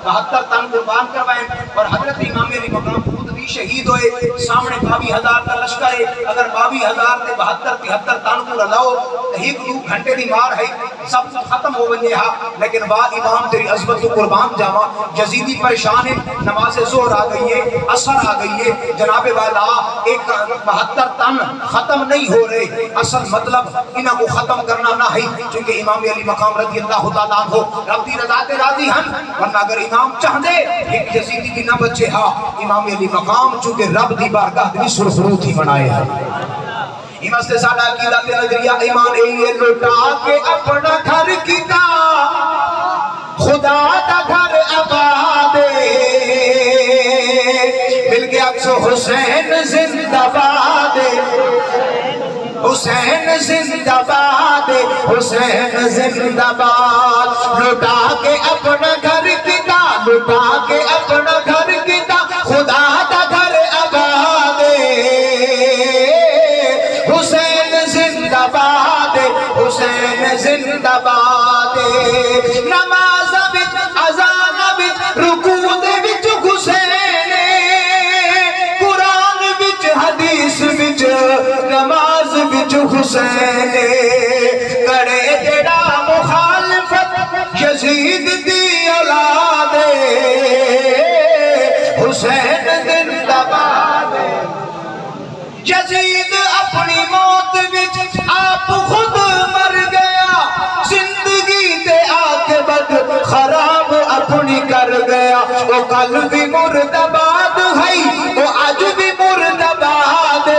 72 تن قربان کروائیں اور حضرت امام علی مقام خود بھی شہید ہوئے سامنے 22,000 کا لشکر ہے اگر 22,000 تے 72-73 تن کو لاؤ ایک دو گھنٹے دی مار ہے سب کچھ ختم ہو ونجے ہا لیکن وا امام تیری عظمت کو قربان جاواں یزیدی پریشان ہے نماز ظہر آ گئی ہے عصر آ گئی ہے جناب والا ایک 72 تن ختم نہیں ہو رہے اصل مطلب انہاں کو ختم کرنا نہ ہے چونکہ امام علی مقام رضی اللہ تعالیٰ عنہ رب دی رضا تے راضی ہن ورنہ اگر امام چاہدے ایک یزیدی کی نہ بچے ہا امام علی مقام چونکہ رب دی بارگاہ دی سرخروت ہی بنائے ہیں امام سے سادہ عقیدہ تے نظریہ ایمان اے لوٹا کے اپنا گھر کیتا خدا دا گھر آباد مل کے عکس حسین زندہ باد حسین زندہ باد حسین زندہ باد لوٹا کے اپنا گھر کیتا لوٹا کے اپنا گھر کیتا خدا دا گھر آباد حسین زندہ باد حسین زندہ باد نماز وچ اذان وچ رکوع دے وچ حسین قرآن وچ حدیث وچ نماز وچ حسین کرے جڑا مخالفت یزید دی اولاد حسین زندہ باد یزید اپنی موت وچ آپ خود مر گیا زندگی تے عاقبت خراب اپنی کر گیا وہ کل بھی مرد آباد ہے وہ آج بھی مرد آباد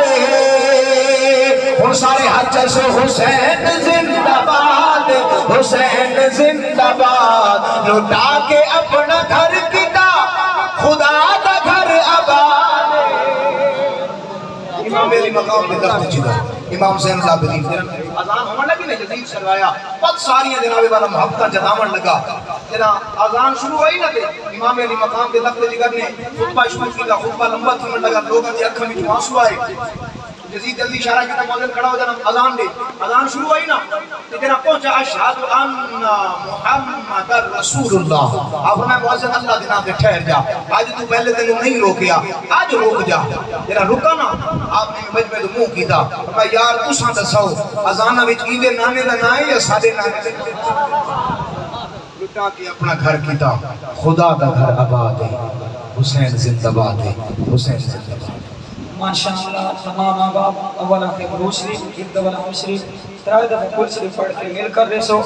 ان سارے حج سے حسین زندہ باد حسین زندہ باد لوٹا کے اپنا گھر کیتا خدا دا گھر آباد امام علی مقام میں درد جگر امام زین العابدین اذان ہونے لگی نے جدید سروایا بہت ساری جناب والا محبت جتاون لگا جناب اذان شروع ہوئی نہ تے امام علی مقام کے درد جگر نے خطبہ شروع کیا خطبہ لمبا تھن لگا لوگوں کی آنکھوں میں آنسو آئے جدید جلدی اشارہ کیا مؤذن کھڑا ہو جانا اذان دے اذان شروع ہوئی نا تے جنا پہنچا اشہد ان محمد رسول اللہ آپ نے مؤذن اللہ دے نام تے ٹھہر جا آج تو پہلے تینوں نہیں روکیا آج روک جا جنا رکا نا آپ نے مجمع دے منہ کیتا فرمایا یار تساں دسو اذان وچ ایندے نانے دا نا ہے یا ساڈے نانے دا لٹا کے اپنا گھر کیتا خدا دا گھر آباد ہے حسین زندہ باد ہے حسین زندہ باد ماشاءاللہ تمام آباب اولا کے بروسری ابدا والا مشری ترائے دفعہ کل شریف پڑھ کے مل کر رسو